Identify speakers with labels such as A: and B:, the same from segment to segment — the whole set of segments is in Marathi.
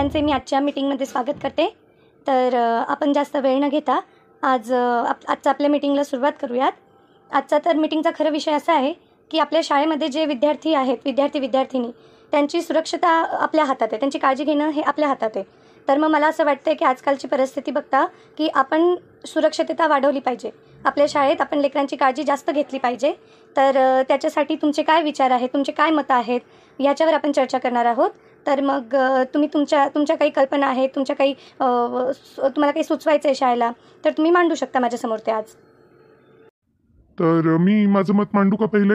A: सगळ्यांचे मी आजच्या मीटिंगमध्ये स्वागत करते। तर आपण जास्त वेळ न घेता आजच्या आपल्या मीटिंगला सुरुवात करूयात। आजचा तर मीटिंगचा खरा विषय असा आहे की आपल्या शाळेमध्ये जे विद्यार्थी आहेत, विद्यार्थिनी, त्यांची सुरक्षता आपल्या हातात आहे, त्यांची काळजी घेणं हे आपल्या हातात आहे। तर मग मला असं वाटतं की आजकालची परिस्थिती बघता की आपण सुरक्षितता वाढवली पाहिजे। आपल्या शाळेत आपण लेकरांची काळजी जास्त घेतली पाहिजे। तर त्याच्यासाठी तुमचे काय विचार आहेत, तुमचे काय मतं आहेत, याच्यावर आपण चर्चा करणार आहोत। तर मग तुम्ही तुमच्या काही कल्पना आहेत, तुमच्या काही तुम्हाला काही सुचवायचं आहे शाळेला, तर तुम्ही मांडू शकता माझ्यासमोर ते आज।
B: तर मी माझं मत मांडू का पहिले?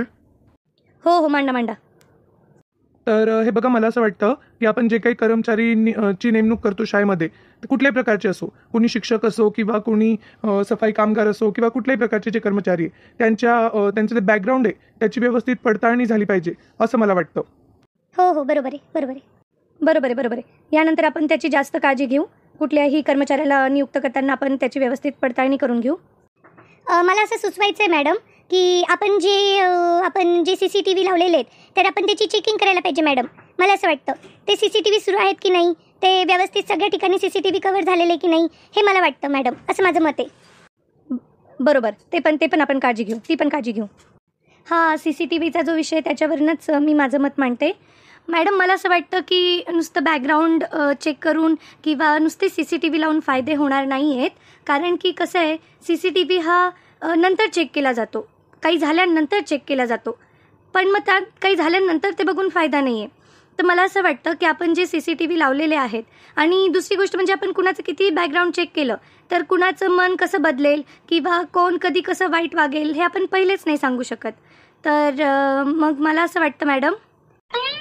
A: हो मांडा।
C: तर हे बघा, मला असं वाटतं की आपण जे काही कर्मचारी नेमणूक करतो शाळेमध्ये, ते कुठल्याही प्रकारचे असो, कोणी शिक्षक असो किंवा कोणी सफाई कामगार असो किंवा कुठल्याही प्रकारचे जे कर्मचारी आहे, त्यांचं जे बॅकग्राऊंड आहे त्याची व्यवस्थित पडताळणी झाली पाहिजे असं मला वाटतं।
A: हो बरोबर आहे। यानंतर आपण त्याची जास्त काळजी घेऊ। कुठल्याही कर्मचाऱ्याला नियुक्त करताना आपण त्याची व्यवस्थित पडताळणी करून घेऊ।
D: मला असं सुचवायचं आहे मॅडम की आपण जे CCTV लावलेले आहेत तर आपण त्याची चेकिंग करायला पाहिजे मॅडम। मला असं वाटतं ते CCTV सुरू आहेत की नाही, ते व्यवस्थित सगळ्या ठिकाणी CCTV कव्हर झालेले की नाही, हे मला वाटतं मॅडम, असं माझं मत आहे।
A: बरोबर, ते पण आपण काळजी घेऊ, ती पण काळजी घेऊ। हा CCTVचा जो विषय त्याच्यावरूनच मी माझं मत मांडते। मॅडम, मला असं वाटतं की नुसतं बॅकग्राऊंड चेक करून किंवा नुसते CCTV लावून फायदे होणार नाही आहेत। कारण की कसं आहे, CCTV हा नंतर चेक केला जातो, काही झाल्यानंतर चेक केला जातो, पण मग त्यात काही झाल्यानंतर ते बघून फायदा नाही आहे। तर मला असं वाटतं की आपण जे CCTV लावलेले आहेत, आणि दुसरी गोष्ट म्हणजे आपण कुणाचं किती बॅकग्राऊंड चेक केलं तर कुणाचं मन कसं बदलेल किंवा कोण कधी कसं वाईट वागेल हे आपण पहिलेच नाही सांगू शकत। तर मग मला असं वाटतं मॅडम,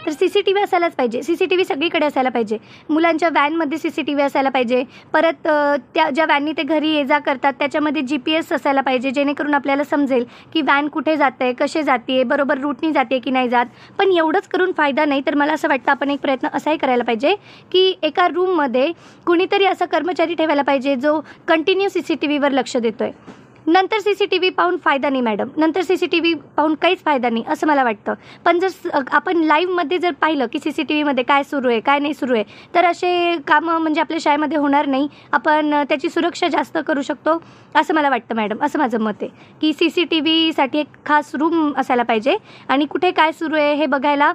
A: तर CCTV असायलाच पाहिजे। CCTV सगळीकडे असायला पाहिजे। मुलांच्या व्हॅनमध्ये CCTV असायला पाहिजे। परत त्या ज्या व्हॅननी ते घरी ये जा करतात त्याच्यामध्ये GPS असायला पाहिजे, जेणेकरून आपल्याला समजेल की व्हॅन कुठे जाते, कसे जाते, बरोबर रूटनी जाते की नाही जात। पण एवढंच करून फायदा नाही। तर मला असं वाटतं आपण एक प्रयत्न असाही करायला पाहिजे की एका रूममध्ये कुणीतरी असा कर्मचारी ठेवायला पाहिजे जो कंटिन्यू CCTVवर लक्ष देतोय। नंतर CCTV पाहून फायदा नाही मॅडम, नंतर CCTV पाहून काहीच फायदा नाही असं मला वाटतं। पण जर आपण लाईव्हमध्ये जर पाहिलं की CCTVमध्ये काय सुरू आहे काय नाही सुरू आहे, तर असे कामं म्हणजे आपल्या शाळेमध्ये होणार नाही। आपण त्याची सुरक्षा जास्त करू शकतो असं मला वाटतं मॅडम, असं माझं मत आहे की CCTVसाठी एक खास रूम असायला पाहिजे आणि कुठे काय सुरू आहे हे बघायला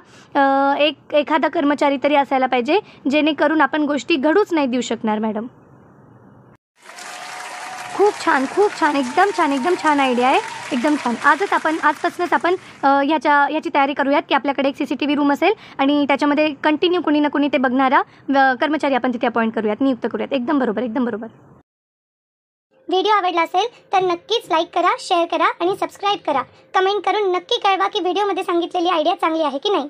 A: एखादा कर्मचारी तरी असायला पाहिजे, जेणेकरून आपण गोष्टी घडूच नाही देऊ शकणार मॅडम। खूप छान, एकदम छान आयडिया आहे, एकदम छान। आजपासूनच आपण याची तयारी करूयात की आपल्याकडे एक CCTV रूम असेल आणि त्याच्यामध्ये कंटिन्यू कुणी ना कुणी ते बघणारा कर्मचारी आपण तिथे अपॉइंट करूयात, नियुक्त करूयात। एकदम बरोबर।
D: व्हिडिओ आवडला असेल तर नक्कीच लाईक करा, शेअर करा आणि सबस्क्राईब करा। कमेंट करून नक्की कळवा की व्हिडिओमध्ये सांगितलेली आयडिया चांगली आहे की नाही।